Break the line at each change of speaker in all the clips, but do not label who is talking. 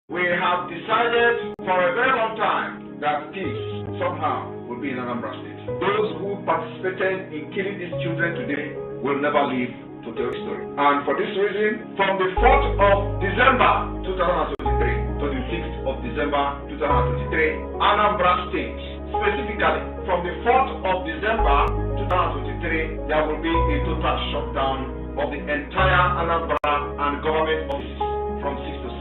We have decided for a very long time that peace somehow will be in Anambra State. Those who participated in killing these children today will never live to tell the story. And for this reason, from the 4th of December 2023 to the 6th of December 2023, Anambra State, specifically from the 4th of December 2023, there will be a total shutdown of the entire Anambra and government offices from 6 to 6.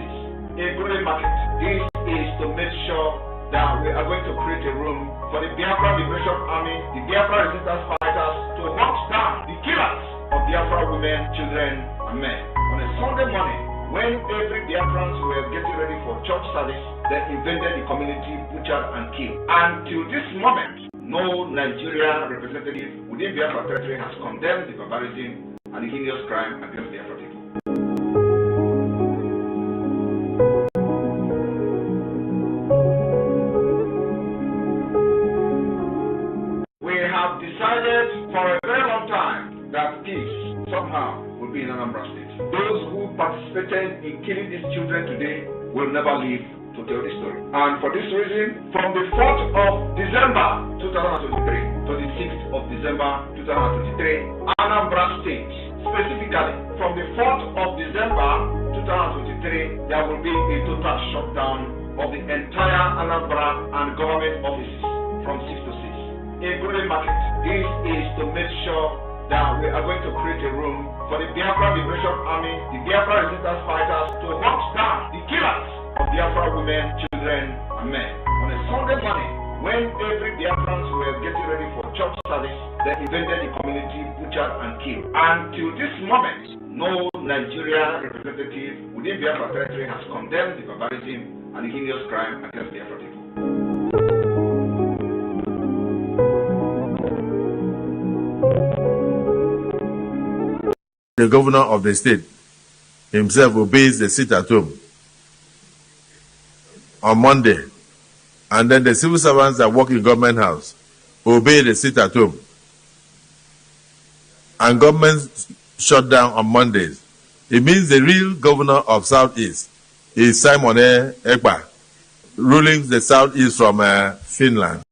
A growing market. This is to make sure that we are going to create a room for the Biafra Liberation Army, the Biafra resistance fighters to hunt down the killers of Biafra women, children, and men. On a Sunday morning, when every Biafrans were getting ready for church service, they invaded the community, butchered and killed. Until this moment, no Nigeria representative within Biafra territory has condemned the barbarism and the heinous crime against Biafra people. Decided for a very long time that peace somehow will be in Anambra State. Those who participated in killing these children today will never live to tell the story. And for this reason, from the 4th of December 2023 to the 6th of December 2023, Anambra State, specifically from the 4th of December 2023, there will be a total shutdown of the entire Anambra and government offices from 6 to 6. A growing market. This is to make sure that we are going to create a room for the Biafra Liberation Army, the Biafra resistance fighters to hunt down the killers of Biafra women, children, and men. On a Sunday morning, when every Biafrans were getting ready for church service, they invaded the community, butchered and killed. Until this moment, no Nigeria representative within Biafra territory has condemned the barbarism and the heinous crime against Biafra people.
The governor of the state himself obeys the sit at home on Monday, and then the civil servants that work in government house obey the sit at home, and government shut down on Mondays. It means the real governor of Southeast is Simon Ekpa, ruling the Southeast from Finland.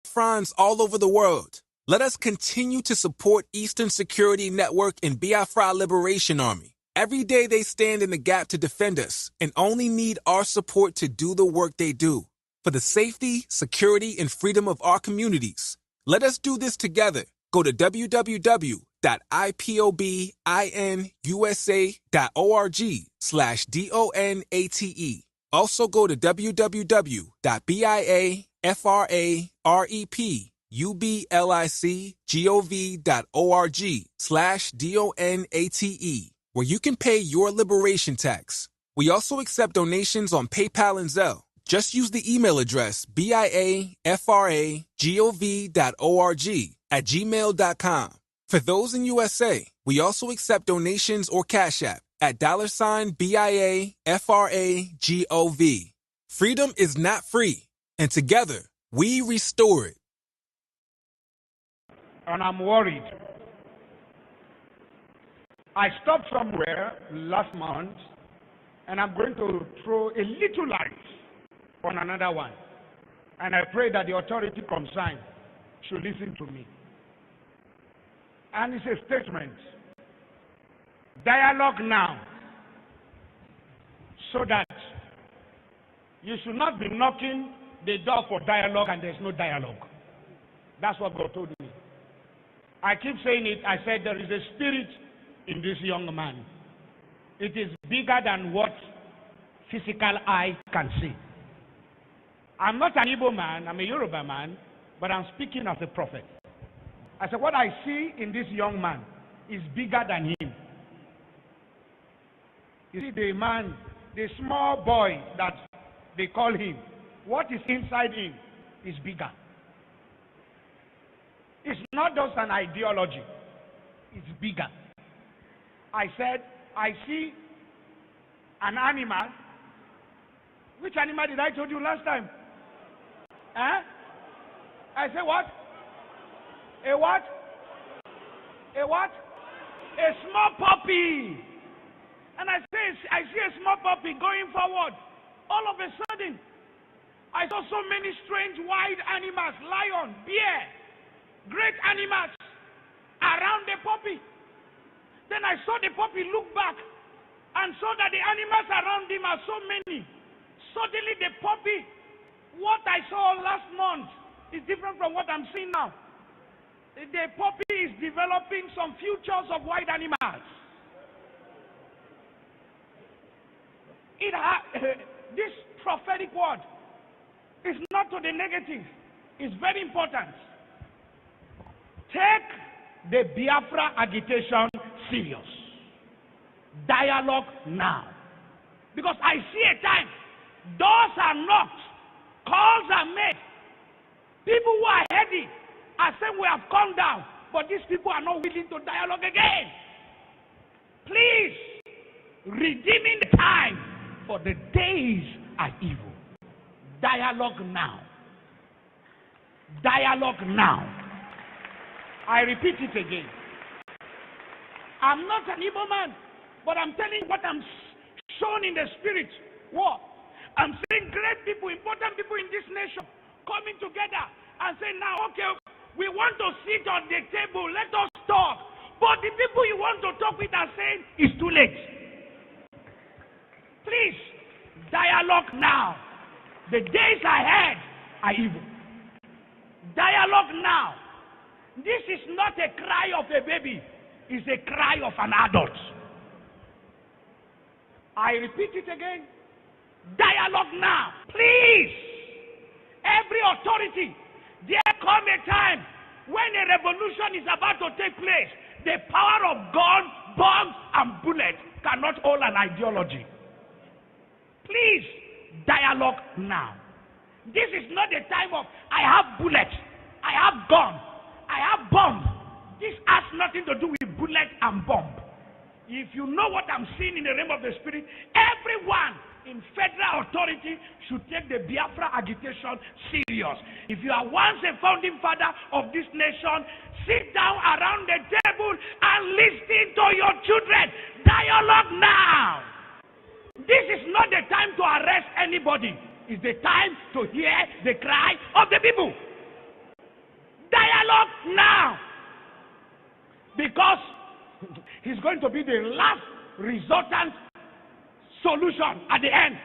BIAFRANS all over the world. Let us continue to support Eastern Security Network and Biafra Liberation Army. Every day they stand in the gap to defend us and only need our support to do the work they do. For the safety, security, and freedom of our communities. Let us do this together. Go to www.ipobinUSA.org/DONATE. Also go to www.biafrarebligov.org/DONATE, where you can pay your liberation tax. We also accept donations on PayPal and Zelle. Just use the email address biafraregov.org@gmail.com. For those in USA, we also accept donations or Cash App at $BIAFRAGOV. Freedom is not free, and together we restore it.
And I'm worried. I stopped somewhere last month, and I'm going to throw a little light on another one. And I pray that the authority concerned should listen to me. And it's a statement. Dialogue now, so that you should not be knocking the door for dialogue and there's no dialogue. That's what God told me. I keep saying it. I said there is a spirit in this young man. It is bigger than what physical eye can see. I'm not an Igbo man, I'm a Yoruba man, but I'm speaking as a prophet. I said what I see in this young man is bigger than him. You see, the man, the small boy that they call him, what is inside him is bigger. It's not just an ideology, it's bigger. I said, I see an animal. Which animal did I told you last time? Huh? I said what? A what? A what? A small puppy. And I I see a small puppy going forward. All of a sudden, I saw so many strange wild animals, lion, bear, great animals around the puppy. Then I saw the puppy look back and saw that the animals around him are so many. Suddenly the puppy, what I saw last month is different from what I'm seeing now. The puppy is developing some futures of wild animals. This prophetic word is not to the negative. It's very important. Take the Biafra agitation serious. Dialogue now. Because I see a time, doors are knocked, calls are made. People who are heady are saying we have come down, but these people are not willing to dialogue again. Please, redeeming the time, for the days are evil. Dialogue now. Dialogue now. I repeat it again. I'm not an evil man, but I'm telling you what I'm shown in the spirit. What? I'm seeing great people, important people in this nation coming together and saying, now, okay, we want to sit on the table, let us talk. But the people you want to talk with are saying, it's too late. Please, dialogue now. The days ahead are evil. Dialogue now. This is not a cry of a baby. It's a cry of an adult. I repeat it again. Dialogue now. Please. Every authority. There come a time when a revolution is about to take place. The power of gun, bombs, and bullets cannot hold an ideology. Please, dialogue now. This is not the time of, I have bullets, I have gun, I have bomb. This has nothing to do with bullet and bomb. If you know what I'm seeing in the realm of the spirit, everyone in federal authority should take the Biafra agitation serious. If you are once a founding father of this nation, sit down around the table and listen to your children. Dialogue now. This is not the time to arrest anybody. It's the time to hear the cry of the people. Dialogue now. Because it's going to be the last resultant solution at the end.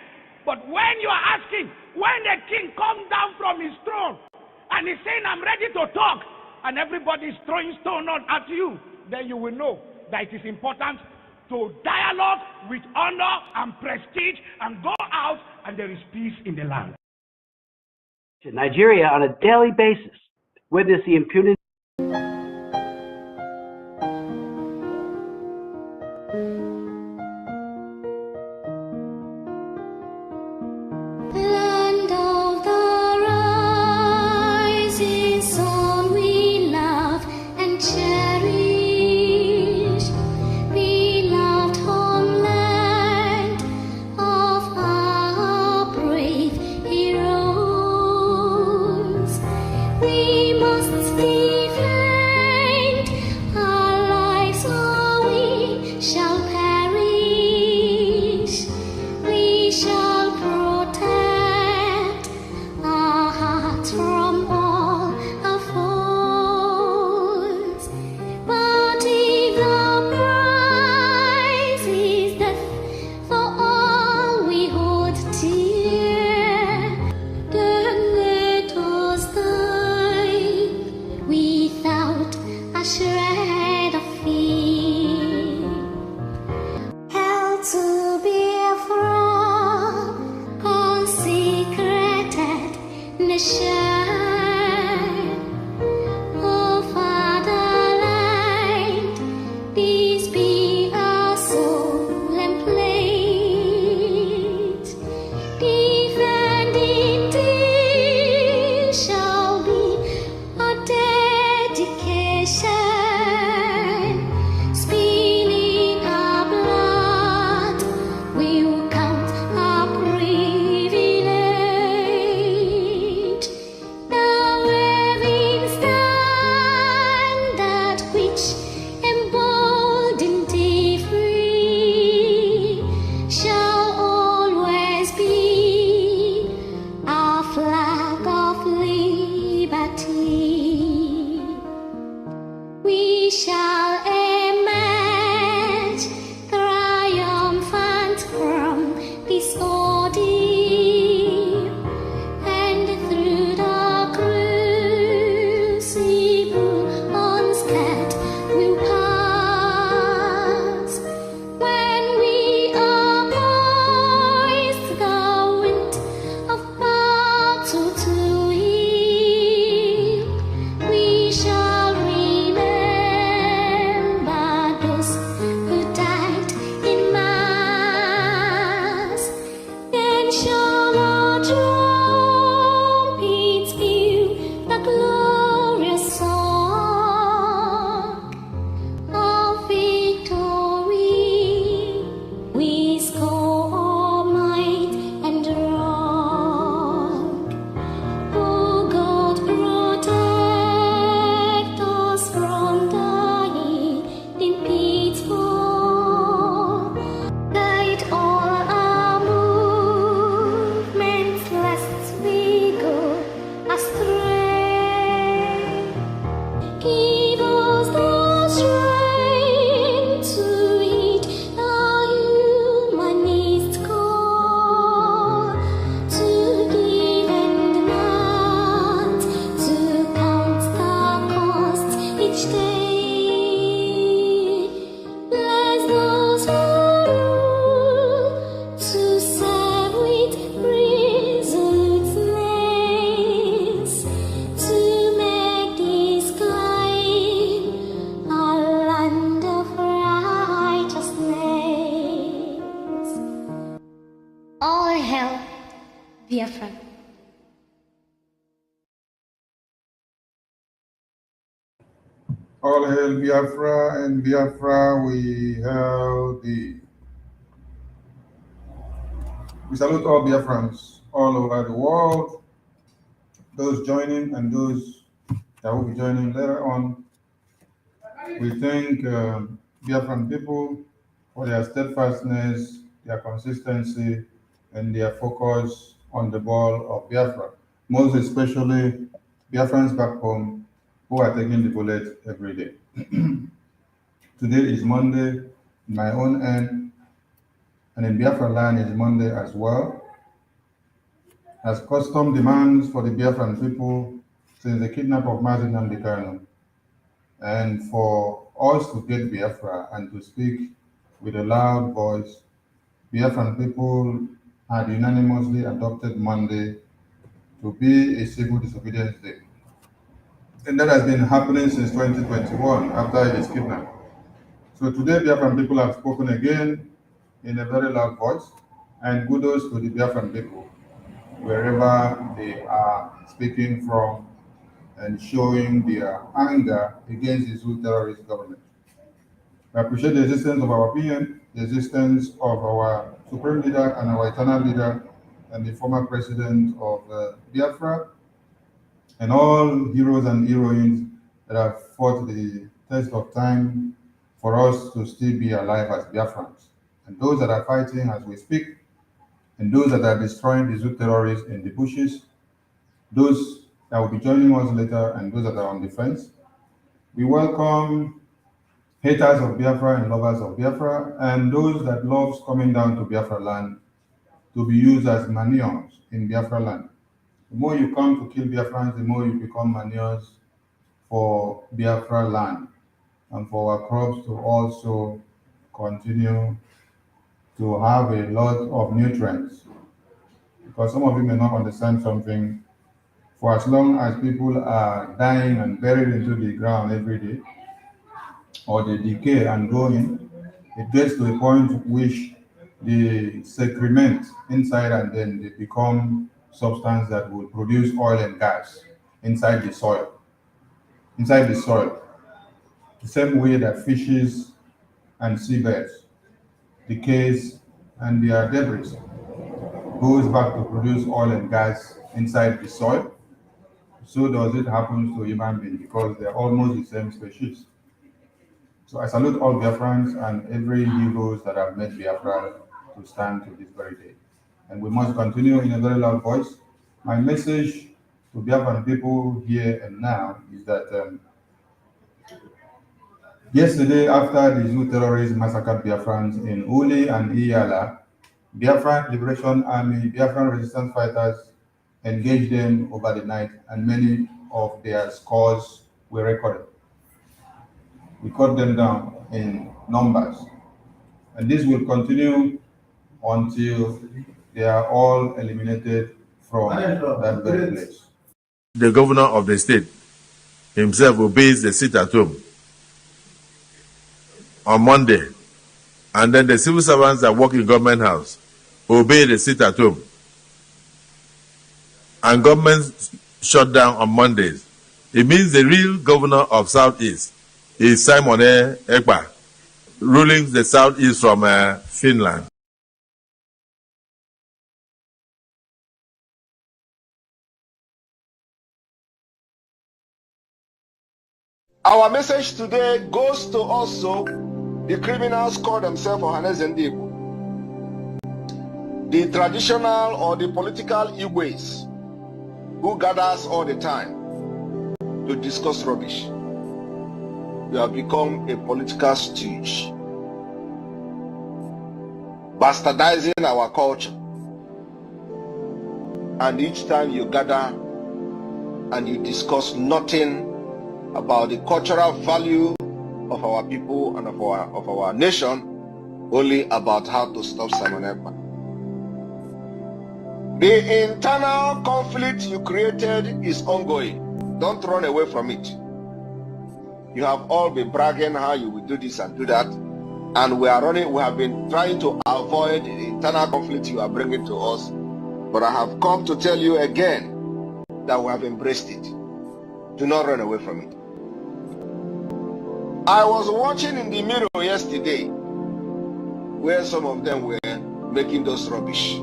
But when you are asking, when the king comes down from his throne and he's saying, I'm ready to talk, and everybody is throwing stone at you, then you will know that it is important to dialogue with honor and prestige and go out and there is peace in the land.
Nigeria on a daily basis witness the impunity.
Land of the rising sun, we love and cherish, beloved homeland of our brave heroes. We must defend our lives, or we shall perish. We shall protect our hearts from all our foes. But if the prize is death for all we hold dear, then let us die without a shred of fear. Biafra.
All hail Biafra, and Biafra we hail thee. We salute all Biafrans all over the world, those joining and those that will be joining later on. We thank Biafran people for their steadfastness, their consistency, and their focus on the ball of Biafra. Most especially Biafrans back home who are taking the bullet every day. Today is Monday, in my own end, and in Biafra land is Monday as well. As custom demands for the Biafran people since the kidnap of Martin Namdekano, and for us to get Biafra and to speak with a loud voice, Biafran people had unanimously adopted Monday to be a civil disobedience day. And that has been happening since 2021 after his kidnapping. So today Biafran people have spoken again in a very loud voice, and kudos to the Biafran people wherever they are speaking from and showing their anger against the Zulu terrorist government. I appreciate the existence of our PM, the existence of our supreme leader and our eternal leader and the former president of Biafra, and all heroes and heroines that have fought the test of time for us to still be alive as Biafrans. And those that are fighting as we speak, and those that are destroying the Zulu terrorists in the bushes, those that will be joining us later, and those that are on the fence. We welcome haters of Biafra and lovers of Biafra, and those that loves coming down to Biafra land to be used as manures in Biafra land. The more you come to kill Biafrans, the more you become manures for Biafra land, and for our crops to also continue to have a lot of nutrients. Because some of you may not understand something. For as long as people are dying and buried into the ground every day, or they decay and go in, it gets to a point which the secrement inside, and then they become substance that will produce oil and gas inside the soil. Inside the soil. The same way that fishes and seabirds decays and their debris goes back to produce oil and gas inside the soil, so does it happen to human beings, because they're almost the same species. So I salute all Biafrans and every heroes that have made Biafra to stand to this very day. And we must continue in a very loud voice. My message to Biafran people here and now is that yesterday, after the Zulu terrorists massacred Biafrans in ULI and IHIALA, Biafran Liberation Army, Biafran resistance fighters engaged them over the night, and many of their scores were recorded. We cut them down in numbers, and this will continue until they are all eliminated from that very place.
The governor of the state himself obeys the sit at home on Monday, and then the civil servants that work in government house obey the sit at home, and government shut down on Mondays. It means the real governor of Southeast is Simon Ekpa, ruling the Southeast from Finland.
Our message today goes to also the criminals call themselves Ohanes and Igbo, the traditional or the political Igwes who gathers all the time to discuss rubbish. You have become a political stooge, bastardizing our culture. And each time you gather and you discuss nothing about the cultural value of our people and of our nation, only about how to stop Simon Ekpa. The internal conflict you created is ongoing. Don't run away from it. You have all been bragging how you will do this and do that, and we have been trying to avoid the internal conflict you are bringing to us But I have come to tell you again that we have embraced it. Do not run away from it. I was watching in the mirror yesterday where some of them were making those rubbish.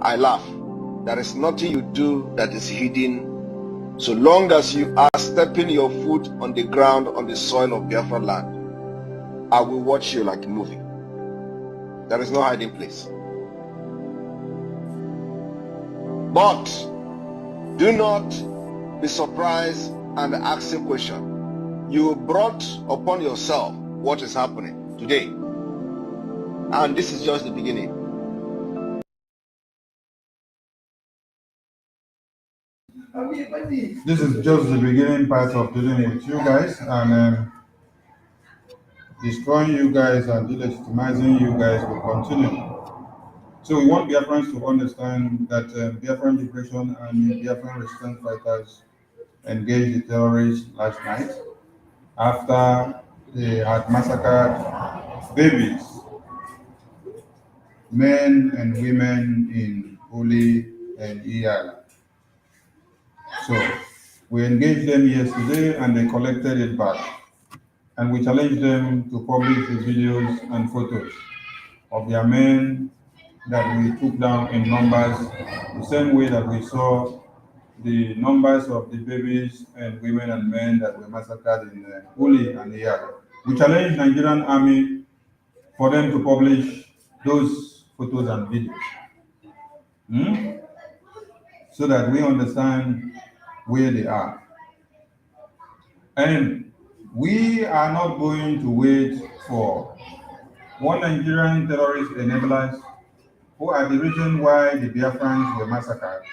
I laugh. There is nothing you do that is hidden so long as you are stepping your foot on the ground, on the soil of Biafra land. I will watch you like a movie. There is no hiding place. But do not be surprised and ask a question. You brought upon yourself what is happening today. And this is just the beginning.
This is just the beginning part of dealing with you guys and destroying you guys and delegitimizing you guys will continue. So we want Biafrans to understand that Biafran Liberation and Biafran resistance fighters engaged the terrorists last night after they had massacred babies, men and women in ULI and IHIALA. So we engaged them yesterday and they collected it back. And we challenged them to publish the videos and photos of their men that we took down in numbers, the same way that we saw the numbers of the babies and women and men that were massacred in ULI and IHIALA. We challenged Nigerian Army for them to publish those photos and videos. So that we understand where they are. And we are not going to wait for one Nigerian terrorist enablers who are the reason why the Biafrans were massacred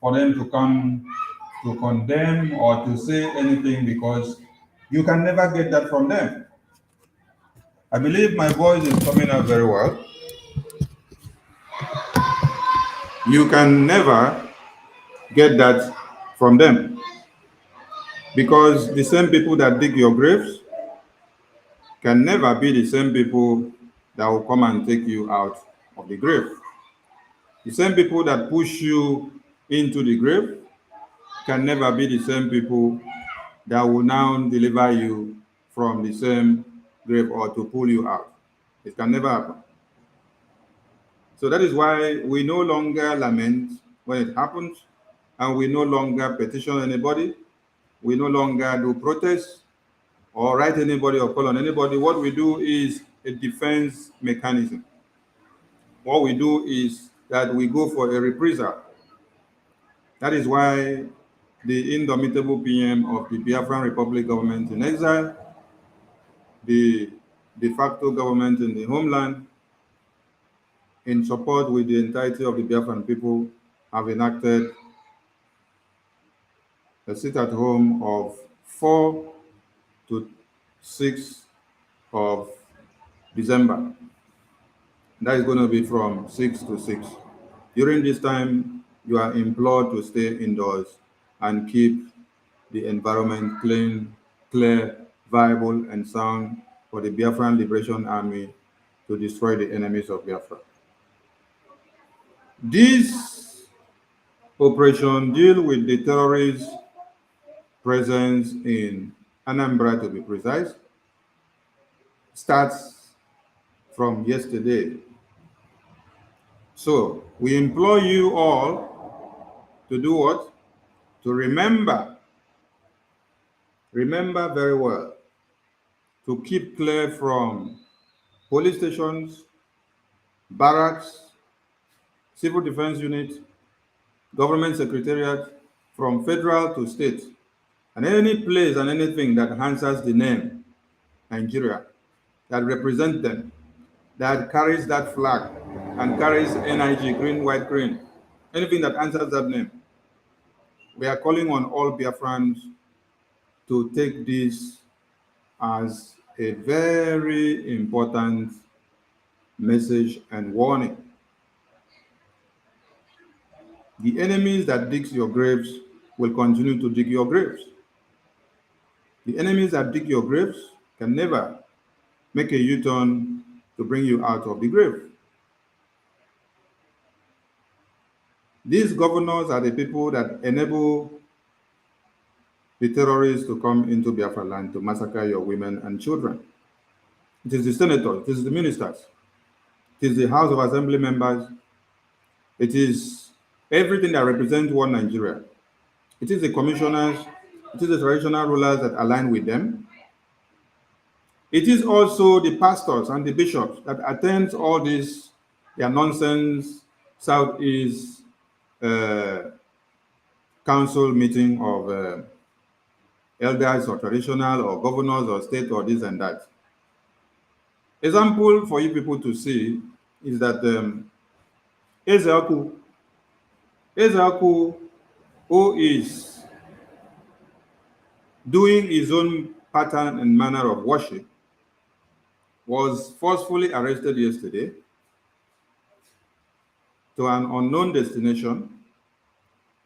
for them to come to condemn or to say anything, because you can never get that from them. I believe my voice is coming out very well. You can never get that from them, because the same people that dig your graves can never be the same people that will come and take you out of the grave. The same people that push you into the grave can never be the same people that will now deliver you from the same grave or to pull you out. It can never happen. So that is why we no longer lament when it happens, and we no longer petition anybody. We no longer do protests or write anybody or call on anybody. What we do is a defense mechanism. What we do is that we go for a reprisal. That is why the indomitable PM of the Biafran Republic government in exile, the de facto government in the homeland, in support with the entirety of the Biafran people, have enacted a sit-at-home of 4 to 6 of December. That is going to be from 6 to 6. During this time, you are implored to stay indoors and keep the environment clean, clear, viable, and sound for the Biafran Liberation Army to destroy the enemies of Biafra. This operation deals with the terrorist presence in Anambra, to be precise, starts from yesterday. So we implore you all to do what? To remember very well, to keep clear from police stations, barracks, civil defense unit, government secretariat, from federal to state, and any place and anything that answers the name Nigeria, that represents them, that carries that flag and carries NIG, green, white, green, anything that answers that name. We are calling on all Biafrans to take this as a very important message and warning. The enemies that dig your graves will continue to dig your graves. The enemies that dig your graves can never make a U-turn to bring you out of the grave. These governors are the people that enable the terrorists to come into Biafra land to massacre your women and children. It is the senators, it is the ministers, it is the House of Assembly members, it is everything that represents one Nigeria. It is the commissioners, it is the traditional rulers that align with them. It is also the pastors and the bishops that attend all this, their nonsense, Southeast council meeting of elders or traditional or governors or state or this and that. Example for you people to see is that Ezeaku, who is doing his own pattern and manner of worship, was forcefully arrested yesterday to an unknown destination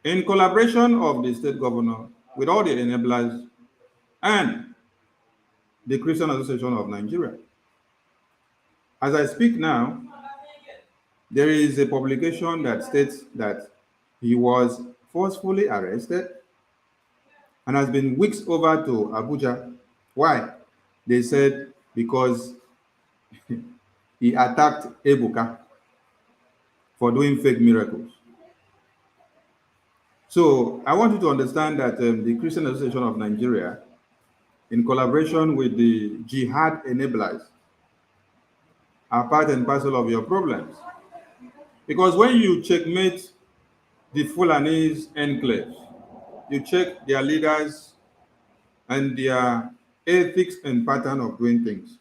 in collaboration of the state governor with all the enablers and the Christian Association of Nigeria. As I speak now, there is a publication that states that he was forcefully arrested and has been whisked over to Abuja. Why? They said because he attacked Ebuka for doing fake miracles. So I want you to understand that the Christian Association of Nigeria, in collaboration with the jihad enablers, are part and parcel of your problems. Because when you checkmate the Fulanese enclaves, you check their leaders and their ethics and pattern of doing things,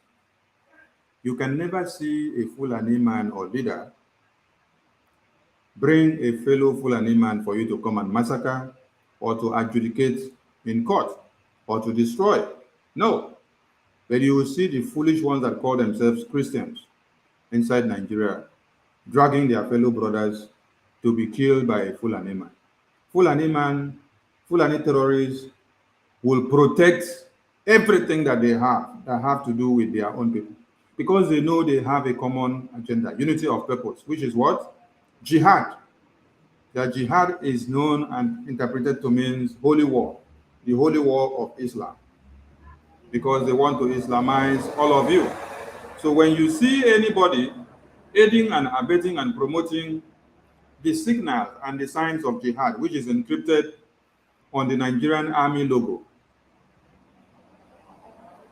you can never see a Fulani man or leader bring a fellow Fulani man for you to come and massacre or to adjudicate in court or to destroy. No. But you will see the foolish ones that call themselves Christians inside Nigeria dragging their fellow brothers to be killed by a Fulani man. Fulani terrorists will protect everything that they have to do with their own people, because they know they have a common agenda, unity of purpose, which is what? Jihad. The jihad is known and interpreted to mean holy war, the holy war of Islam, because they want to Islamize all of you. So when you see anybody aiding and abetting and promoting the signal and the signs of jihad, which is encrypted on the Nigerian Army logo,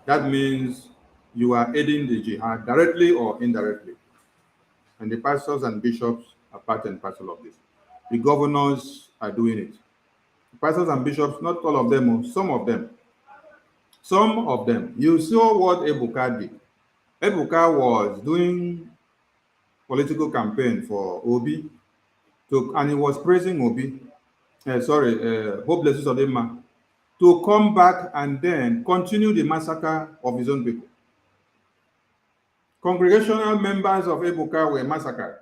that means you are aiding the jihad directly or indirectly. And the pastors and bishops are part and parcel of this. The governors are doing it. The pastors and bishops, not all of them, some of them. Some of them. You saw what Ebuka did. Ebuka was doing political campaign for Obi, and he was praising Obi, Hope Blesses Odema, to come back and then continue the massacre of his own people. Congregational members of Ebuka were massacred.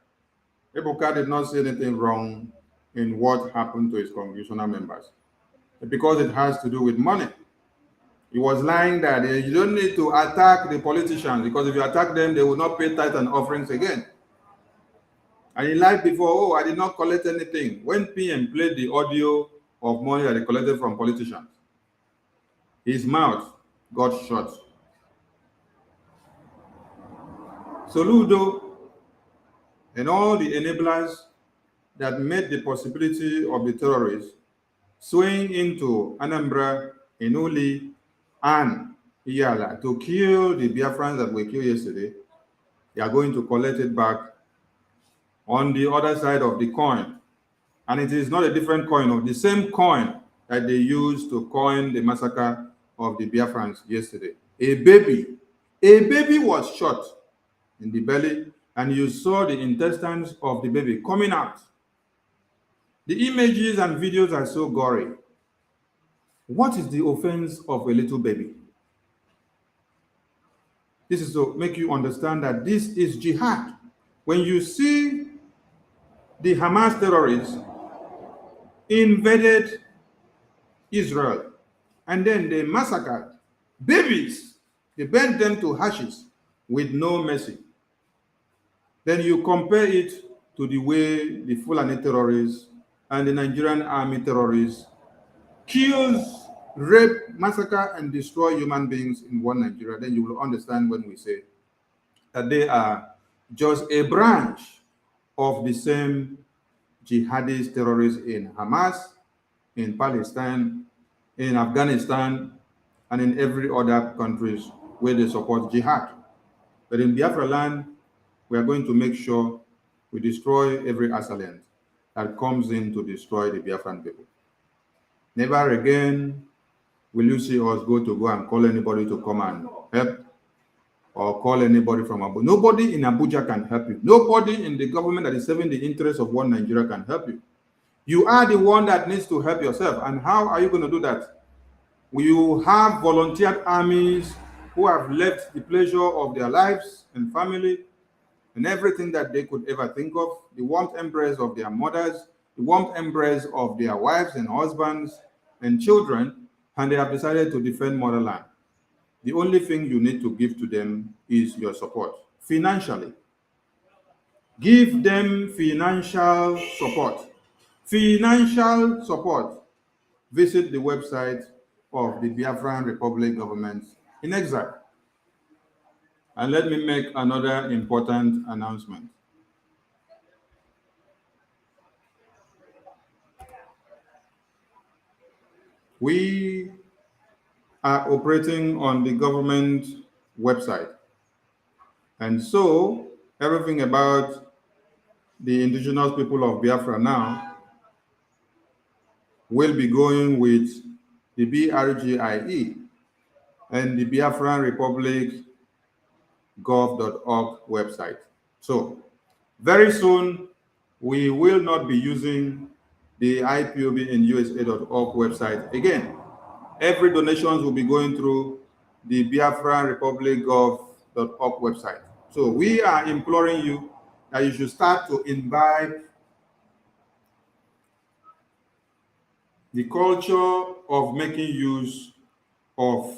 Ebuka did not see anything wrong in what happened to his congregational members, because it has to do with money. He was lying that you don't need to attack the politicians, because if you attack them, they will not pay tithe and offerings again. And he lied before, oh, I did not collect anything. When PM played the audio of money that he collected from politicians, his mouth got shut. SOLUDO and all the enablers that made the possibility of the terrorists swaying into Anambra, ULI, and IHIALA to kill the Biafrans that were killed yesterday, they are going to collect it back on the other side of the coin. And it is not a different coin, of the same coin that they used to coin the massacre of the Biafrans yesterday. A baby was shot in the belly, and you saw the intestines of the baby coming out. The images and videos are so gory. What is the offense of a little baby? This is to make you understand that this is jihad. When you see the Hamas terrorists invaded Israel and then they massacred babies, they burnt them to ashes with no mercy, then you compare it to the way the Fulani terrorists and the Nigerian army terrorists kills, rape, massacre, and destroy human beings in one Nigeria, then you will understand when we say that they are just a branch of the same jihadist terrorists in Hamas, in Palestine, in Afghanistan, and in every other countries where they support jihad. But in Biafra land, we are going to make sure we destroy every assailant that comes in to destroy the Biafran people. Never again will you see us go and call anybody to come and help, or call anybody from Abuja. Nobody in Abuja can help you. Nobody in the government that is serving the interests of one Nigeria can help you. You are the one that needs to help yourself. And how are you going to do that? You have volunteered armies who have left the pleasure of their lives and family and everything that they could ever think of, the warm embrace of their mothers, the warm embrace of their wives and husbands and children, and they have decided to defend motherland. The only thing you need to give to them is your support, financially. Give them financial support. Financial support. Visit the website of the Biafran Republic government in exile. And let me make another important announcement. We are operating on the government website. And so everything about the indigenous people of Biafra now will be going with the BRGIE and the Biafran Republic gov.org website. So very soon we will not be using the IPOB in USA.org website again. Every donations will be going through the Biafran Republic gov.org website. So we are imploring you that you should start to imbibe the culture of making use of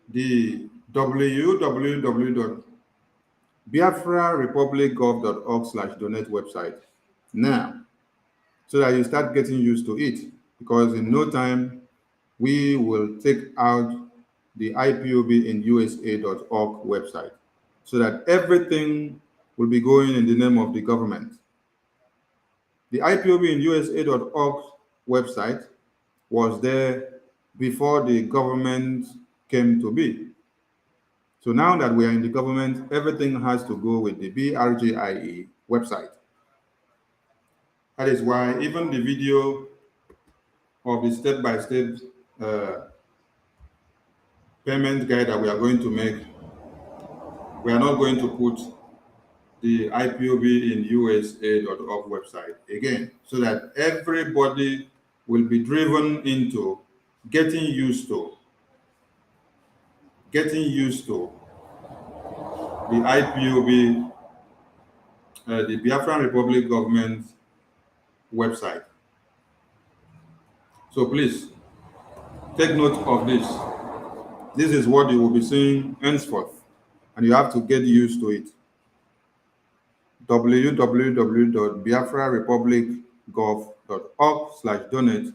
the www.biafrarepublicgov.org/donate website now, so that you start getting used to it, because in no time we will take out the IPOB in USA.org website, so that everything will be going in the name of the government. The IPOB in USA.org website was there before the government came to be. So now that we are in the government, everything has to go with the BRGIE website. That is why even the video of the step-by-step payment guide that we are going to make, we are not going to put the IPOB in USA.org website again, so that everybody will be driven into getting used to the IPOB, the Biafran Republic government website. So please take note of this. This is what you will be seeing henceforth, and you have to get used to it. www.biafrarepublicgov.org/donate.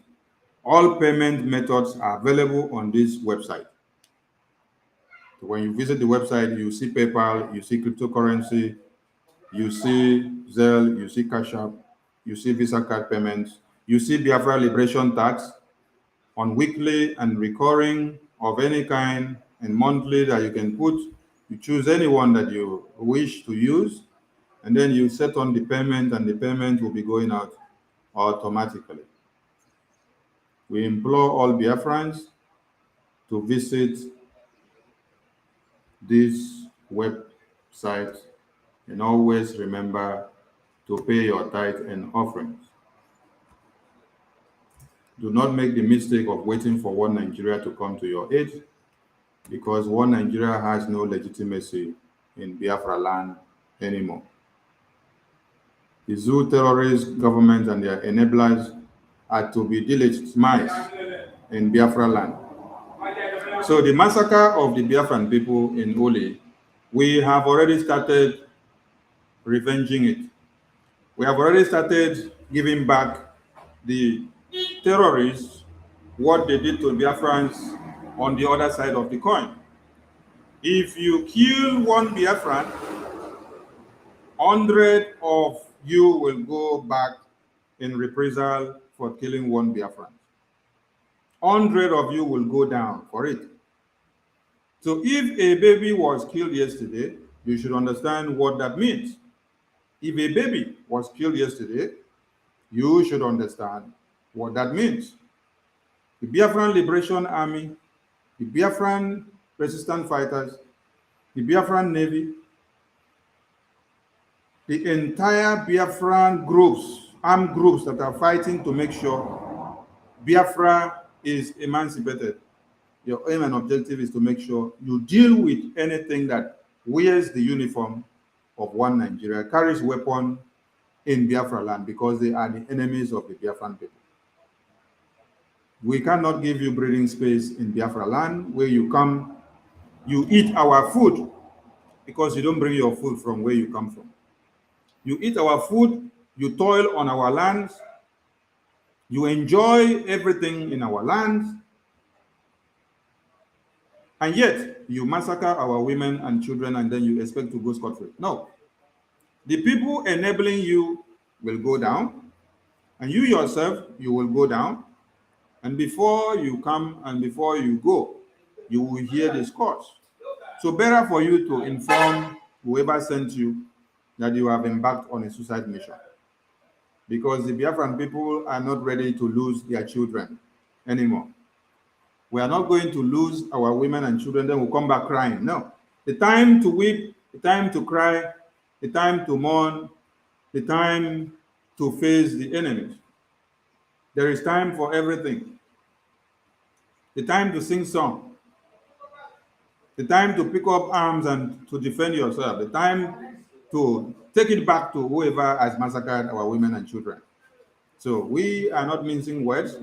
All payment methods are available on this website. So when you visit the website, you see PayPal, you see cryptocurrency, you see Zelle, you see Cash App, you see Visa card payments, you see Biafra Liberation Tax on weekly and recurring of any kind, and monthly that you can put. You choose any one that you wish to use, and then you set on the payment, and the payment will be going out automatically. We implore all Biafrans to visit this website, and always remember to pay your tithe and offerings. Do not make the mistake of waiting for one Nigeria to come to your aid, because one Nigeria has no legitimacy in Biafra land anymore. The zoo terrorist government and their enablers are to be delegitimized in Biafra land. So the massacre of the Biafran people in ULI, we have already started revenging it. We have already started giving back the terrorists what they did to Biafrans on the other side of the coin. If you kill one Biafran, 100 of you will go back in reprisal for killing one Biafran. 100 of you will go down for it. So if a baby was killed yesterday, you should understand what that means. If a baby was killed yesterday, you should understand what that means. The Biafran Liberation Army, the Biafran resistance fighters, the Biafran Navy, the entire Biafran groups, armed groups that are fighting to make sure Biafra is emancipated. Your aim and objective is to make sure you deal with anything that wears the uniform of one Nigeria, carries weapon in Biafra land, because they are the enemies of the Biafran people. We cannot give you breathing space in Biafra land where you come, you eat our food because you don't bring your food from where you come from. You eat our food, you toil on our lands, you enjoy everything in our lands, and yet you massacre our women and children and then you expect to go scot-free. No. The people enabling you will go down, and you yourself, you will go down, and before you come and before you go, you will hear the scores. So better for you to inform whoever sent you that you have embarked on a suicide mission, because the Biafran people are not ready to lose their children anymore. We are not going to lose our women and children, then we'll come back crying. No. The time to weep, the time to cry, the time to mourn, the time to face the enemies. There is time for everything. The time to sing song. The time to pick up arms and to defend yourself. The time to take it back to whoever has massacred our women and children. So we are not mincing words,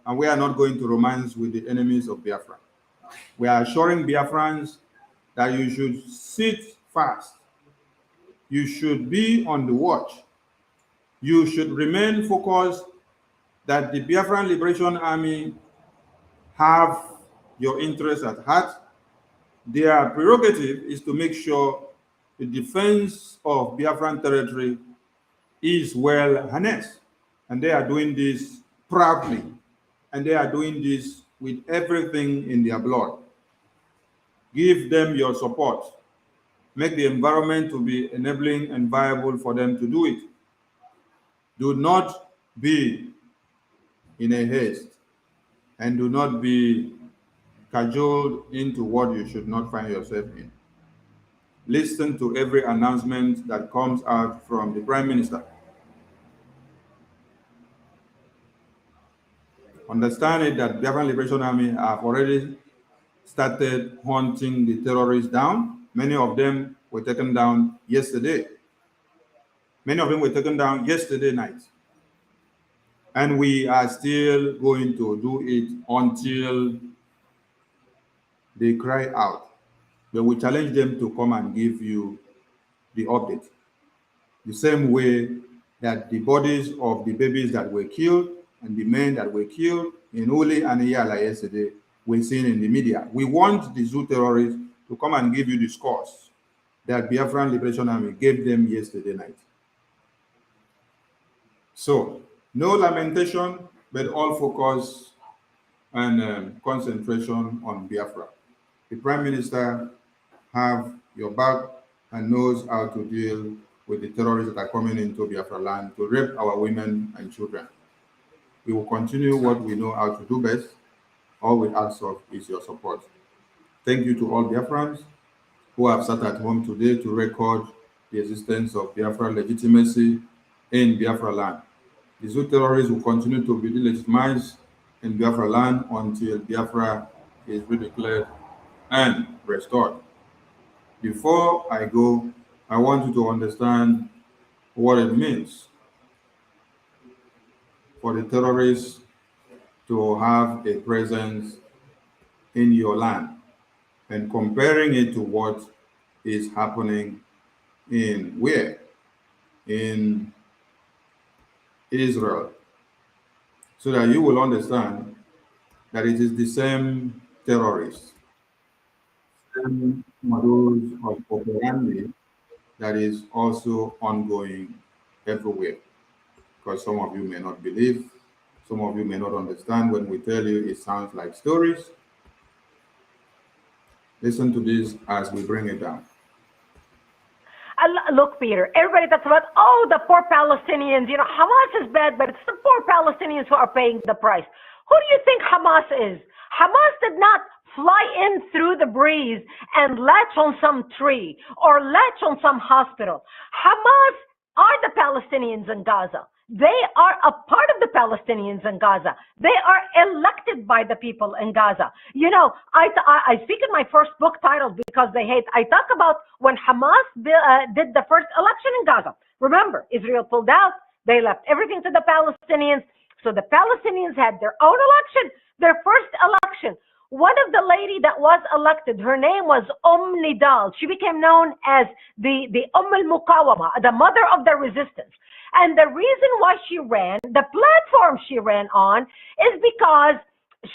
and we are not going to romance with the enemies of Biafra. We are assuring Biafrans that you should sit fast. You should be on the watch. You should remain focused that the Biafran Liberation Army have your interests at heart. Their prerogative is to make sure the defense of Biafran territory is well harnessed. And they are doing this proudly. And they are doing this with everything in their blood. Give them your support. Make the environment to be enabling and viable for them to do it. Do not be in a haste, and do not be cajoled into what you should not find yourself in. Listen to every announcement that comes out from the Prime Minister. Understand it that the Biafran Liberation Army have already started hunting the terrorists down. Many of them were taken down yesterday. Many of them were taken down yesterday night. And we are still going to do it until they cry out. But we challenge them to come and give you the update. The same way that the bodies of the babies that were killed and the men that were killed in ULI and IHIALA yesterday were seen in the media. We want the zoo terrorists to come and give you the scores that Biafran Liberation Army gave them yesterday night. So, no lamentation, but all focus and concentration on Biafra. The Prime Minister have your back and knows how to deal with the terrorists that are coming into Biafra land to rape our women and children. We will continue what we know how to do best. All we ask of is your support. Thank you to all Biafrans who have sat at home today to record the existence of Biafra legitimacy in Biafra land. The zoo terrorists will continue to be delegitimized in Biafra land until Biafra is redeclared and restored. Before I go, I want you to understand what it means for the terrorists to have a presence in your land, and comparing it to what is happening in where? In Israel, so that you will understand that it is the same terrorists, same modus of operandi that is also ongoing everywhere. Because some of you may not believe, some of you may not understand when we tell you it sounds like stories. Listen to this as we bring it down.
Look, Peter, everybody talks about, oh, the poor Palestinians, you know, Hamas is bad, but it's the poor Palestinians who are paying the price. Who do you think Hamas is? Hamas did not fly in through the breeze and latch on some tree or latch on some hospital. Hamas are the Palestinians in Gaza. They are a part of the Palestinians in Gaza. They are elected by the people in Gaza. You know, I speak in my first book titled Because They Hate. I talk about when Hamas did the first election in Gaza. Remember, Israel pulled out. They left everything to the Palestinians. So the Palestinians had their own election, their first election. One of the lady that was elected, her name was Nidal. She became known as the al-Muqawama, the mother of the resistance. And the reason why she ran, the platform she ran on, is because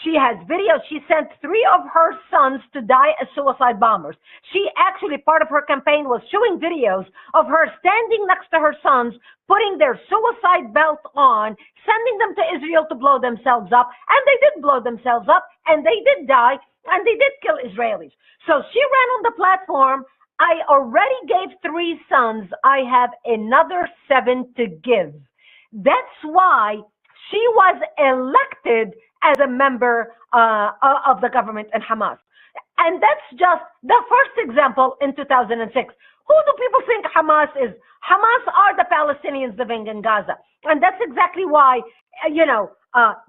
she has videos. She sent 3 of her sons to die as suicide bombers. She actually, part of her campaign was showing videos of her standing next to her sons, putting their suicide belt on, sending them to Israel to blow themselves up. And they did blow themselves up, and they did die, and they did kill Israelis. So she ran on the platform. I already gave 3 sons. I have another 7 to give. That's why she was elected as a member of the government in Hamas. And that's just the first example in 2006. Who do people think Hamas is? Hamas are the Palestinians living in Gaza. And that's exactly why,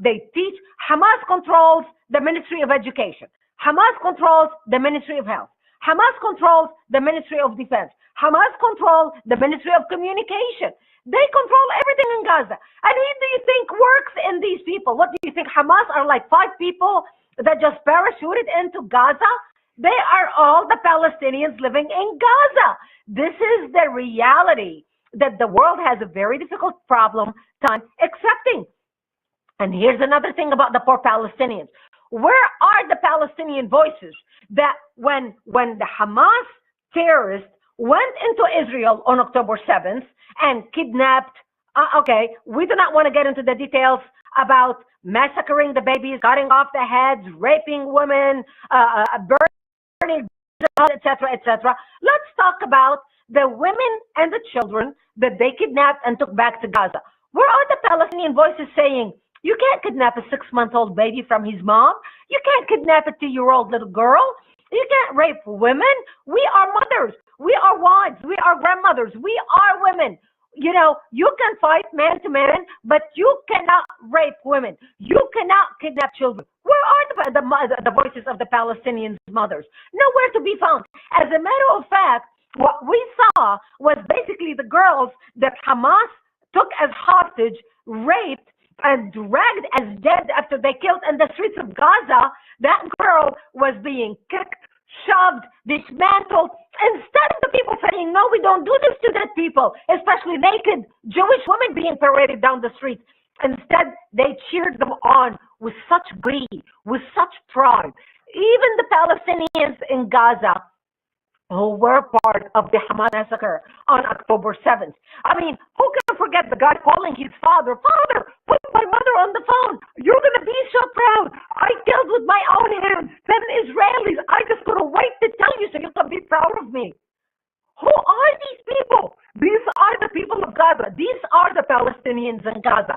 they teach. Hamas controls the Ministry of Education. Hamas controls the Ministry of Health. Hamas controls the Ministry of Defense. Hamas controls the Ministry of Communication. They control everything in Gaza. And who do you think works in these people? What do you think? Hamas are like 5 people that just parachuted into Gaza? They are all the Palestinians living in Gaza. This is the reality that the world has a very difficult time accepting. And here's another thing about the poor Palestinians. Where are the Palestinian voices that when the Hamas terrorists went into Israel on October 7th and kidnapped, we do not want to get into the details about massacring the babies, cutting off the heads, raping women, burning, etc., etc. Let's talk about the women and the children that they kidnapped and took back to Gaza. Where are the Palestinian voices saying, you can't kidnap a 6-month-old baby from his mom. You can't kidnap a 2-year-old little girl. You can't rape women. We are mothers. We are wives. We are grandmothers. We are women. You know, you can fight man to man, but you cannot rape women. You cannot kidnap children. Where are the voices of the Palestinian mothers? Nowhere to be found. As a matter of fact, what we saw was basically the girls that Hamas took as hostage, raped, and dragged as dead after they killed in the streets of Gaza. That girl was being kicked, shoved, dismantled. Instead of the people saying, no, we don't do this to dead people, especially naked Jewish women being paraded down the streets. Instead, they cheered them on with such glee, with such pride. Even the Palestinians in Gaza who were part of the Hamas massacre on October 7th. I mean, who can forget the guy calling his father, Father, put my mother on the phone. You're going to be so proud. I killed with my own hands 10 Israelis. I just couldn't wait to tell you so you can be proud of me. Who are these people? These are the people of Gaza. These are the Palestinians in Gaza.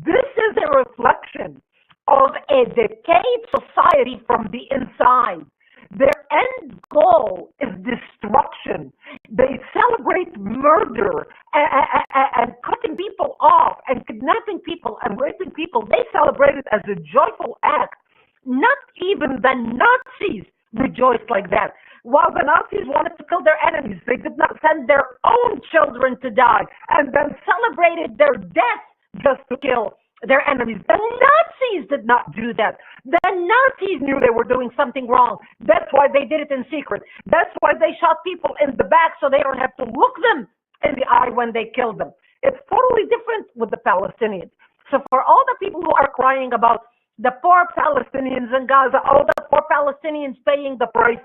This is a reflection of a decayed society from the inside. Their end goal is destruction. They celebrate murder and cutting people off and kidnapping people and raping people. They celebrate it as a joyful act. Not even the Nazis rejoiced like that. While the Nazis wanted to kill their enemies, they did not send their own children to die and then celebrated their death just to kill their enemies. The Nazis did not do that. The Nazis knew they were doing something wrong. That's why they did it in secret. That's why they shot people in the back so they don't have to look them in the eye when they killed them. It's totally different with the Palestinians. So for all the people who are crying about the poor Palestinians in Gaza, all the poor Palestinians paying the price,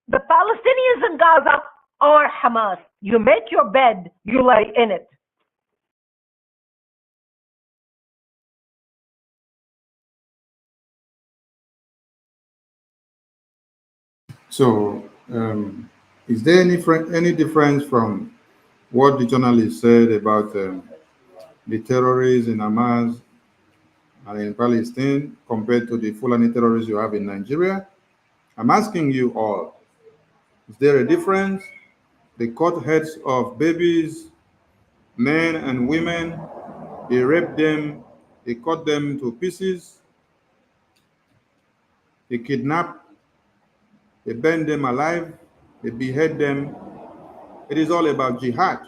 the Palestinians in Gaza are Hamas. You make your bed, you lay in it.
So, is there any difference from what the journalist said about the terrorists in Hamas and in Palestine compared to the Fulani terrorists you have in Nigeria? I'm asking you all, is there a difference? They cut heads of babies, men and women, they rape them, they cut them to pieces, they kidnap, they burn them alive, they behead them. It is all about jihad.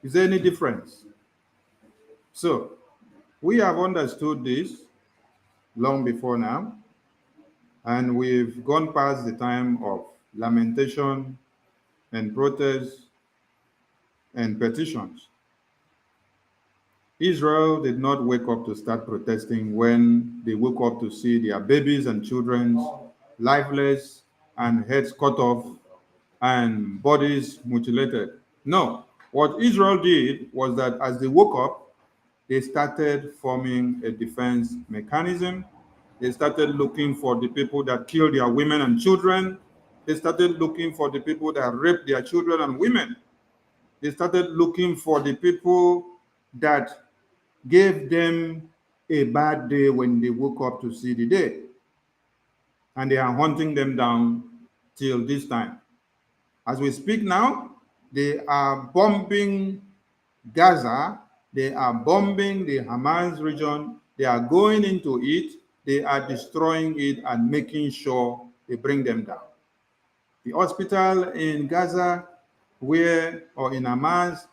Is there any difference? So, we have understood this long before now, and we've gone past the time of lamentation and protest and petitions. Israel did not wake up to start protesting when they woke up to see their babies and children lifeless and heads cut off and bodies mutilated. No, what Israel did was that as they woke up, they started forming a defense mechanism. They started looking for the people that killed their women and children. They started looking for the people that raped their children and women. They started looking for the people that gave them a bad day when they woke up to see the day. And they are hunting them down till this time. As we speak now, they are bombing Gaza, they are bombing the Hamas region, they are going into it, they are destroying it and making sure they bring them down. The hospital in Gaza, or in Hamas,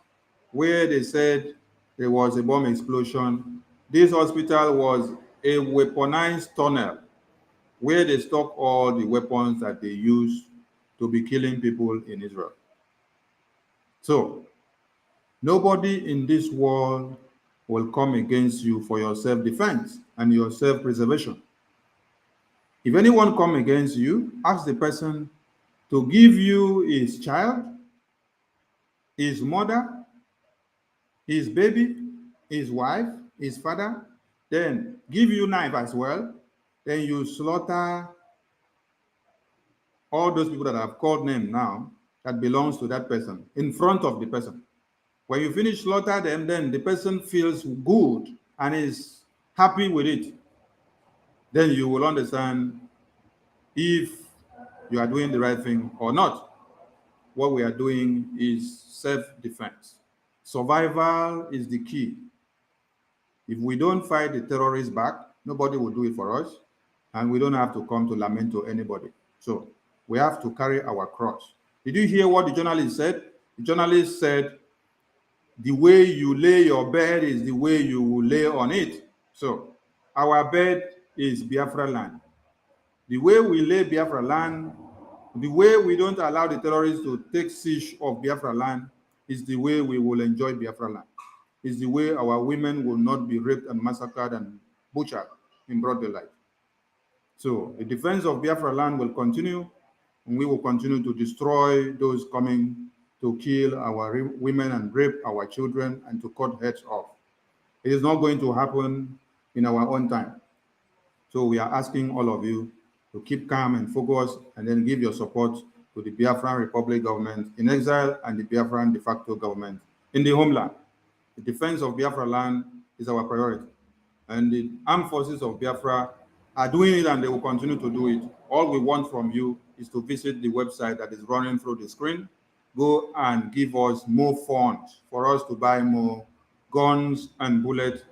where they said there was a bomb explosion, this hospital was a weaponized tunnel where they stock all the weapons that they use to be killing people in Israel. So, nobody in this world will come against you for your self-defense and your self-preservation. If anyone come against you, ask the person to give you his child, his mother, his baby, his wife, his father, then give you knife as well, then you slaughter all those people that I've called name now that belongs to that person in front of the person. When you finish slaughter them, then the person feels good and is happy with it. Then you will understand if you are doing the right thing or not. What we are doing is self-defense. Survival is the key. If we don't fight the terrorists back, nobody will do it for us, and we don't have to come to lament to anybody. So we have to carry our cross. Did you hear what the journalist said? The journalist said, the way you lay your bed is the way you will lay on it. So our bed is Biafra land. The way we lay Biafra land, the way we don't allow the terrorists to take siege of Biafra land is the way we will enjoy Biafra land. Is the way our women will not be raped and massacred and butchered in broad daylight. So the defense of Biafra land will continue, and we will continue to destroy those coming to kill our women and rape our children and to cut heads off. It is not going to happen in our own time. So we are asking all of you to keep calm and focus, and then give your support to the Biafran Republic government in exile and the Biafran de facto government in the homeland. The defense of Biafra land is our priority. And the armed forces of Biafra are doing it, and they will continue to do it. All we want from you is to visit the website that is running through the screen. Go and give us more funds for us to buy more guns and bullets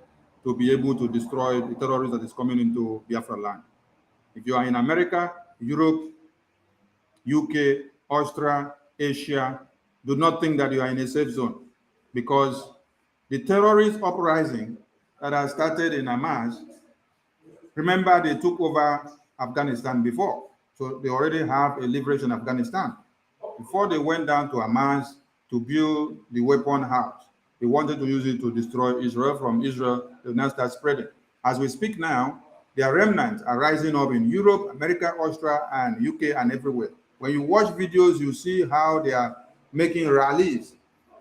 to be able to destroy the terrorists that is coming into Biafra land. If you are in America, Europe, UK, Austria, Asia, do not think that you are in a safe zone, because the terrorist uprising that has started in Hamas, remember they took over Afghanistan before, so they already have a leverage in Afghanistan. Before they went down to Hamas to build the weapon house, they He wanted to use it to destroy Israel. From Israel, they will now start spreading. As we speak now, their remnants are rising up in Europe, America, Australia, and UK, and everywhere. When you watch videos, you see how they are making rallies,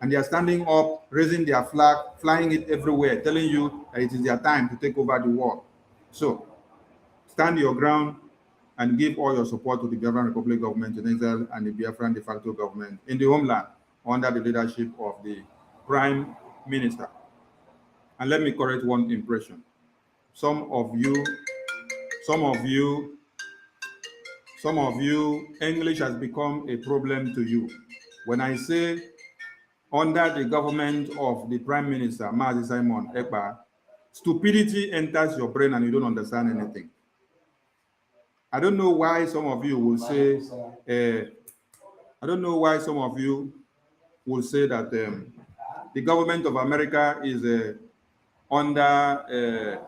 and they are standing up, raising their flag, flying it everywhere, telling you that it is their time to take over the world. So, stand your ground and give all your support to the Biafran Republic government in exile and the Biafran de facto government in the homeland under the leadership of the Prime Minister. And let me correct one impression. Some of you, English has become a problem to you. When I say under the government of the Prime Minister, Mazi Simon Ekpa, stupidity enters your brain and you don't understand anything. I don't know why some of you will say, that the government of America is under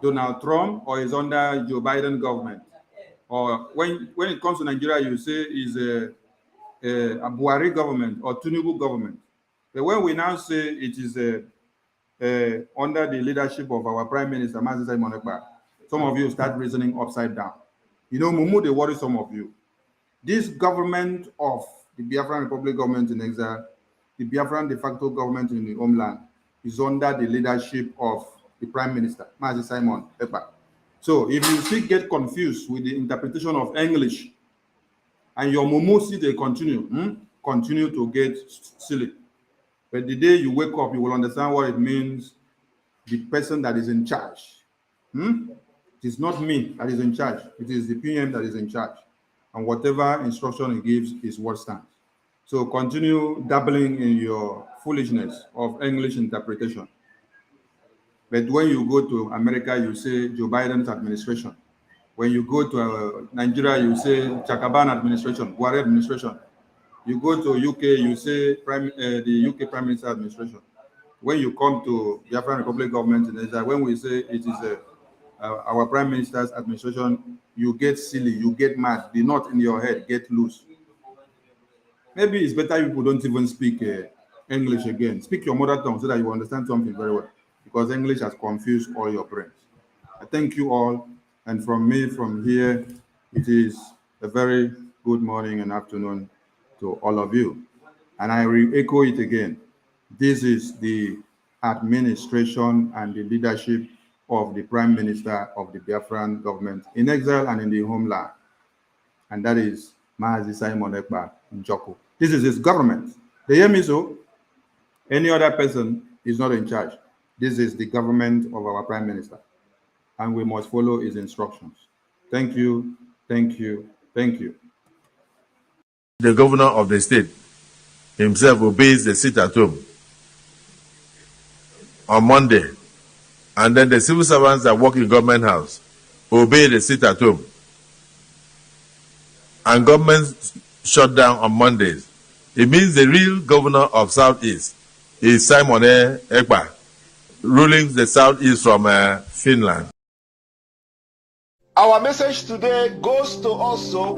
Donald Trump or is under Joe Biden government. Or when it comes to Nigeria, you say is a Buhari government or Tinubu government. But when we now say it is under the leadership of our Prime Minister, Mazi Simon Ekpa, some of you start reasoning upside down. You know, Mumu, they worry some of you. This government of the Biafran Republic government in exile, the Biafran de facto government in the homeland, is under the leadership of the Prime Minister, Mazi Simon Ekpa. So if you still get confused with the interpretation of English, and your Mumu see they continue to get silly. But the day you wake up, you will understand what it means, the person that is in charge. It is not me that is in charge. It is the PM that is in charge. And whatever instruction he gives is what stands. So continue dabbling in your foolishness of English interpretation. But when you go to America, you say Joe Biden's administration. When you go to Nigeria, you say Chakaban administration, Buhari administration. You go to UK, you say the UK Prime Minister administration. When you come to the Biafran Republic government in Israel, when we say it is our Prime Minister's administration, you get silly, you get mad. The knot in your head get loose. Maybe it's better people don't even speak English again. Speak your mother tongue so that you understand something very well, because English has confused all your brains. I thank you all, and from me, from here, it is a very good morning and afternoon to all of you. And I re-echo it again. This is the administration and the leadership of the Prime Minister of the Biafran government in exile and in the homeland. And that is Mazi Simon Ekpa Njoko. This is his government. They hear me so? Any other person is not in charge. This is the government of our Prime Minister. And we must follow his instructions. Thank you, thank you, thank you.
The governor of the state himself obeys the sit at home on Monday. And then the civil servants that work in government house obey the sit at home. And government shut down on Mondays. It means the real governor of Southeast is Simon Ekpa, ruling the Southeast from Finland.
Our message today goes to also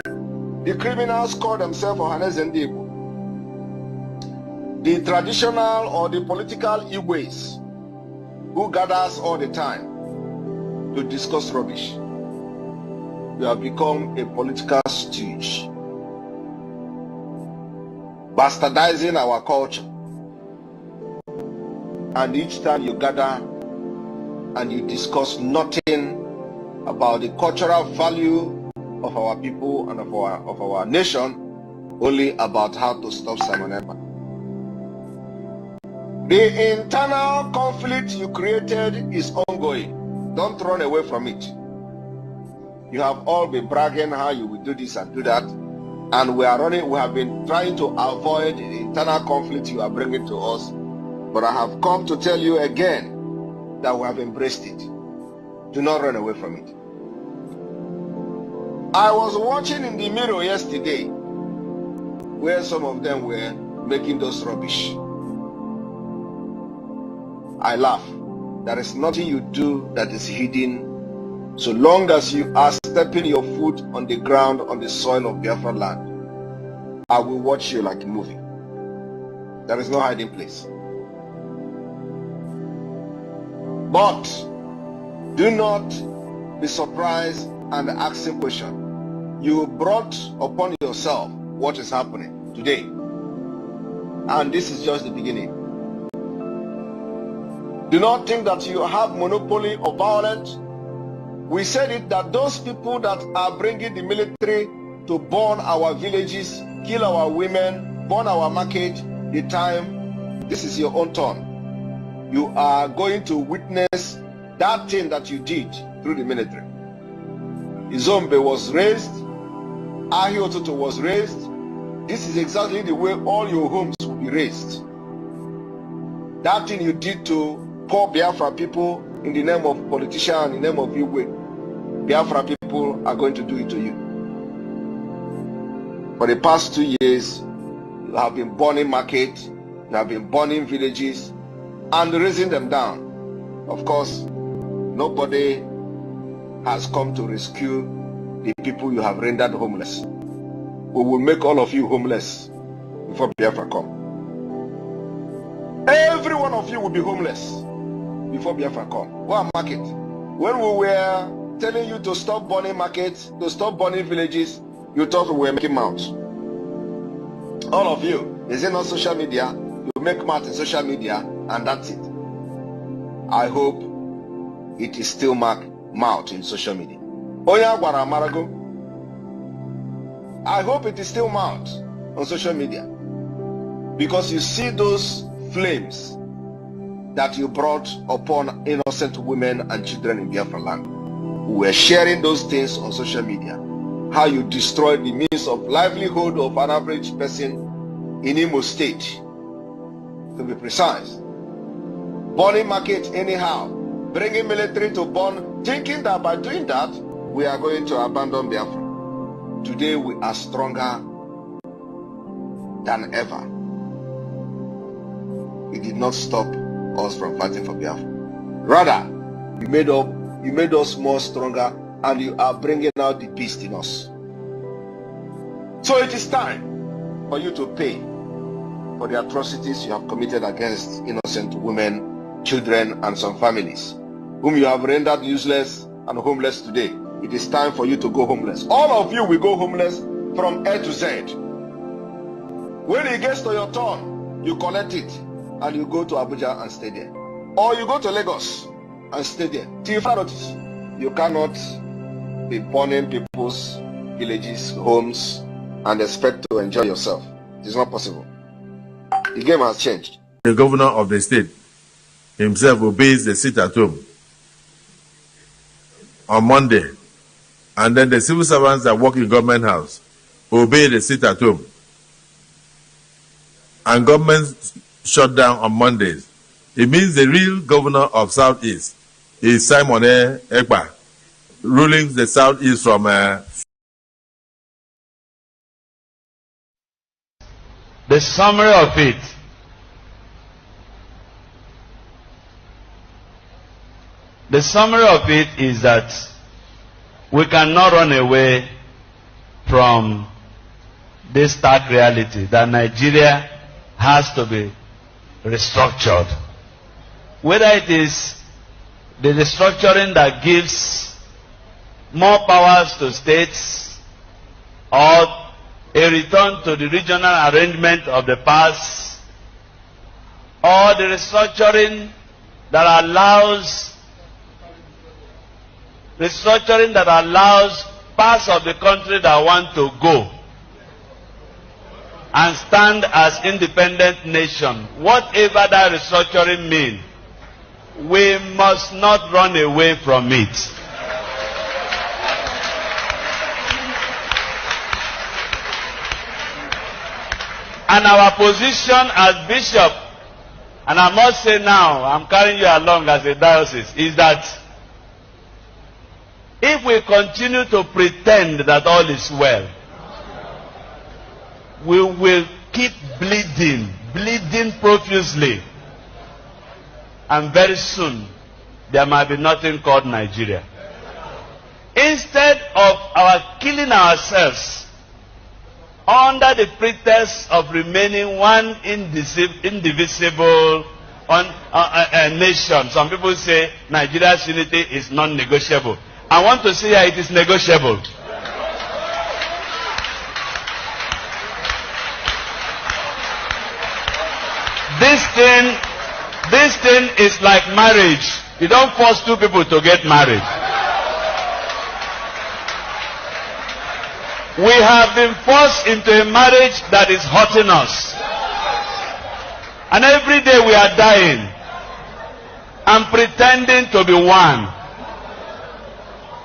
the criminals call themselves Ohanes and Igbo, the traditional or the political Igwes who gathers all the time to discuss rubbish. We have become a political stooge, bastardizing our culture. And each time you gather and you discuss nothing about the cultural value of our people and of our nation, only about how to stop Simon Ekpa. The internal conflict you created is ongoing. Don't run away from it. You have all been bragging how you will do this and do that, and we have been trying to avoid the internal conflict you are bringing to us. But I have come to tell you again that we have embraced it. Do not run away from it. I was watching in the mirror yesterday where some of them were making those rubbish. I laugh. There is nothing you do that is hidden so long as you are stepping your foot on the ground, on the soil of Biafra land. I will watch you like a movie. There is no hiding place. But do not be surprised and asking questions. You brought upon yourself what is happening today. And this is just the beginning. Do not think that you have monopoly of violence. We said it that those people that are bringing the military to burn our villages, kill our women, burn our market, the time, this is your own turn. You are going to witness that thing that you did through the military. Izombe was raised, Ahiototo was raised. This is exactly the way all your homes will be raised. That thing you did to poor Biafra people in the name of politician, in the name of Igwe, Biafra people are going to do it to you. For the past 2 years, you have been burning markets, you have been burning villages, and raising them down. Of course, nobody has come to rescue the people you have rendered homeless. We will make all of you homeless before Biafra come. Every one of you will be homeless before Biafra come. What market? When we were telling you to stop burning markets, to stop burning villages, you thought we were making mouths. All of you, is it not social media? You make mouth in social media, and that's it. I hope it is still mouth in social media. Oya gwara marago. I hope it is still mouth on social media, because you see those flames that you brought upon innocent women and children in Biafra land. We were sharing those things on social media. How you destroyed the means of livelihood of an average person in Imo State, to be precise. Burning market anyhow, bringing military to burn, thinking that by doing that, we are going to abandon Biafra. Today we are stronger than ever. It did not stop us from fighting for Biafra. Rather, you made us more stronger, and you are bringing out the beast in us. So it is time for you to pay for the atrocities you have committed against innocent women, children, and some families, whom you have rendered useless and homeless today. It is time for you to go homeless. All of you will go homeless from A to Z. When it gets to your turn, you collect it and you go to Abuja and stay there. Or you go to Lagos and stay there. Till you find notice. You cannot be burning people's villages, homes, and expect to enjoy yourself. It is not possible. The game has changed.
The governor of the state himself obeys the sit at home on Monday, and then the civil servants that work in government house obey the sit at home, and government shut down on Mondays. It means the real governor of Southeast is Simon Ekpa, ruling the Southeast from
The summary of it. The summary of it is that we cannot run away from this stark reality that Nigeria has to be restructured. Whether it is the restructuring that gives more powers to states, or a return to the regional arrangement of the past, or the restructuring that allows parts of the country that want to go and stand as independent nation. Whatever that restructuring means, we must not run away from it. And our position as bishop, and I must say now, I'm carrying you along as a diocese, is that if we continue to pretend that all is well, we will keep bleeding profusely. And very soon, there might be nothing called Nigeria. Instead of our killing ourselves under the pretext of remaining one indivisible, nation. Some people say Nigeria's unity is non-negotiable. I want to say it is negotiable. This thing is like marriage. You don't force two people to get married. We have been forced into a marriage that is hurting us. And every day we are dying and pretending to be one.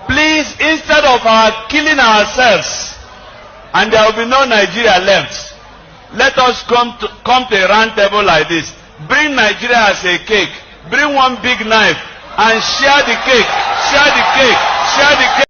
Please, instead of our killing ourselves, and there will be no Nigeria left, let us come to a round table like this. Bring Nigeria as a cake. Bring one big knife and share the cake. Share the cake. Share the cake.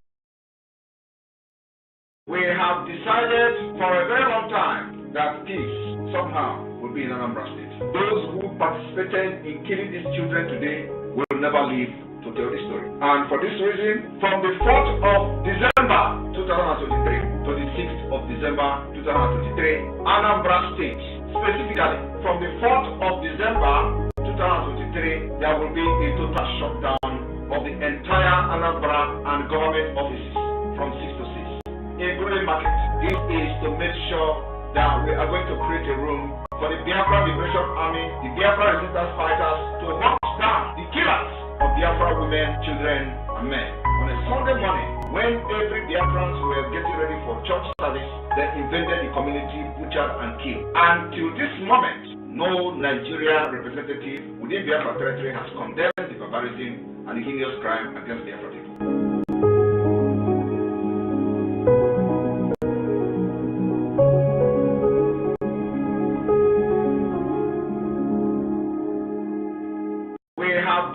We have decided for a very long time that peace somehow will be in Anambra State. Those who participated in killing these children today will never live to tell the story. And for this reason, from the 4th of December 2023 to the 6th of December 2023, Anambra State, specifically from the 4th of December 2023, there will be a total shutdown of the entire Anambra and government offices from 6 to 6. Including market. This is to make sure that we are going to create a room for the Biafra Liberation Army, the Biafra resistance fighters to hunt down the killers of Biafra women, children, and men. On a Sunday morning, when every Biafrans were getting ready for church service, they invaded the community, butchered and killed. Until this moment, no Nigeria representative within Biafra territory has condemned the barbarism and the heinous crime against Biafra people.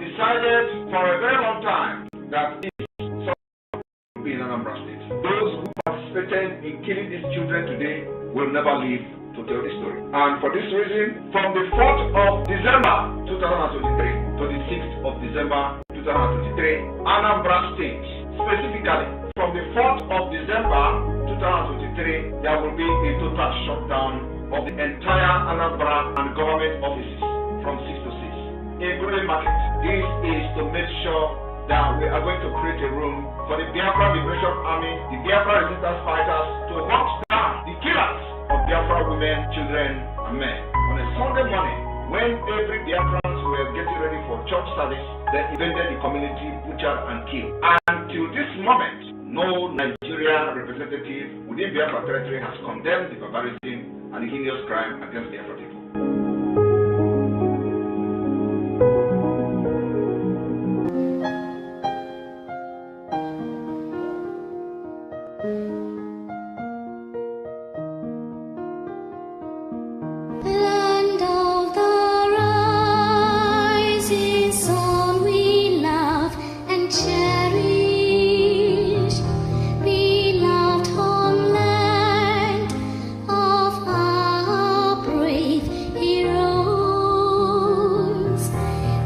Decided for a very long time that this will be in Anambra State. Those who participated in killing these children today will never live to tell the story. And for this reason, from the 4th of December 2023 to the 6th of December 2023, Anambra State, specifically from the 4th of December 2023, there will be a total shutdown of the entire Anambra and government offices from 6 to 6, including market. This is to make sure that we are going to create a room for the Biafra Liberation Army, the Biafra resistance fighters to hunt down the killers of Biafra women, children, and men. On a Sunday morning, when every Biafrans were getting ready for church service, they invaded the community, butchered and killed. Until this moment, no Nigeria representative within Biafra territory has condemned the barbarism and the heinous crime against Biafra people.
Land of the rising sun, we love and cherish, beloved homeland of our brave heroes.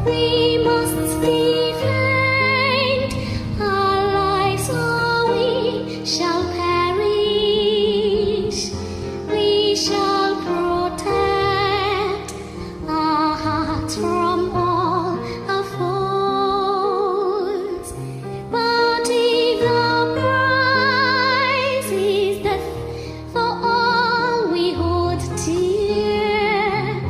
We must defend our lives, or we shall perish. We shall protect our hearts from all our foes. But if the price is death for all we hold dear,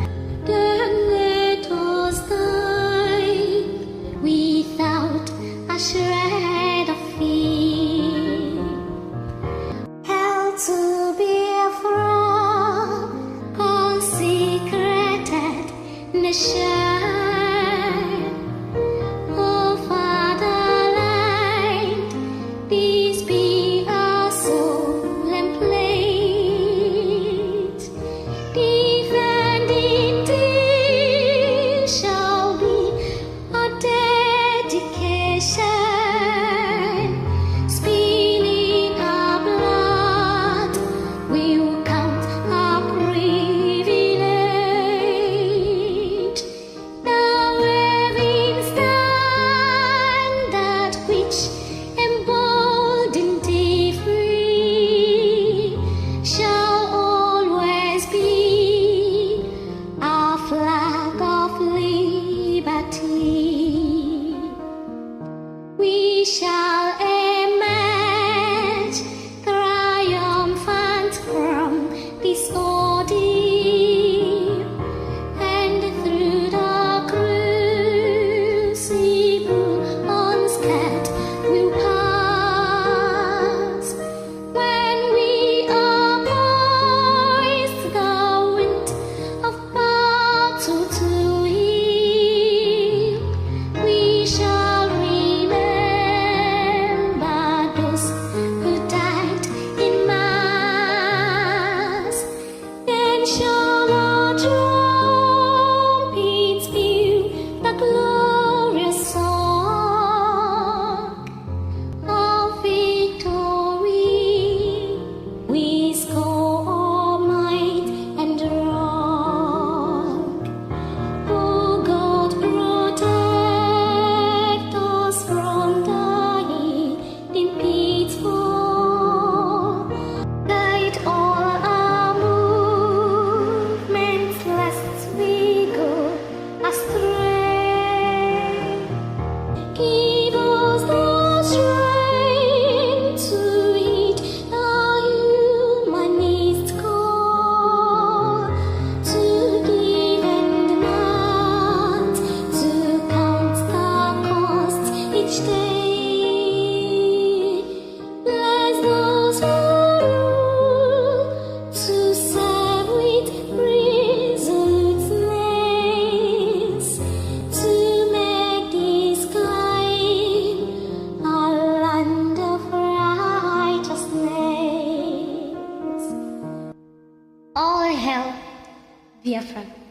then let us die without a shred of fear. Hell to Biafra, All hail Biafra.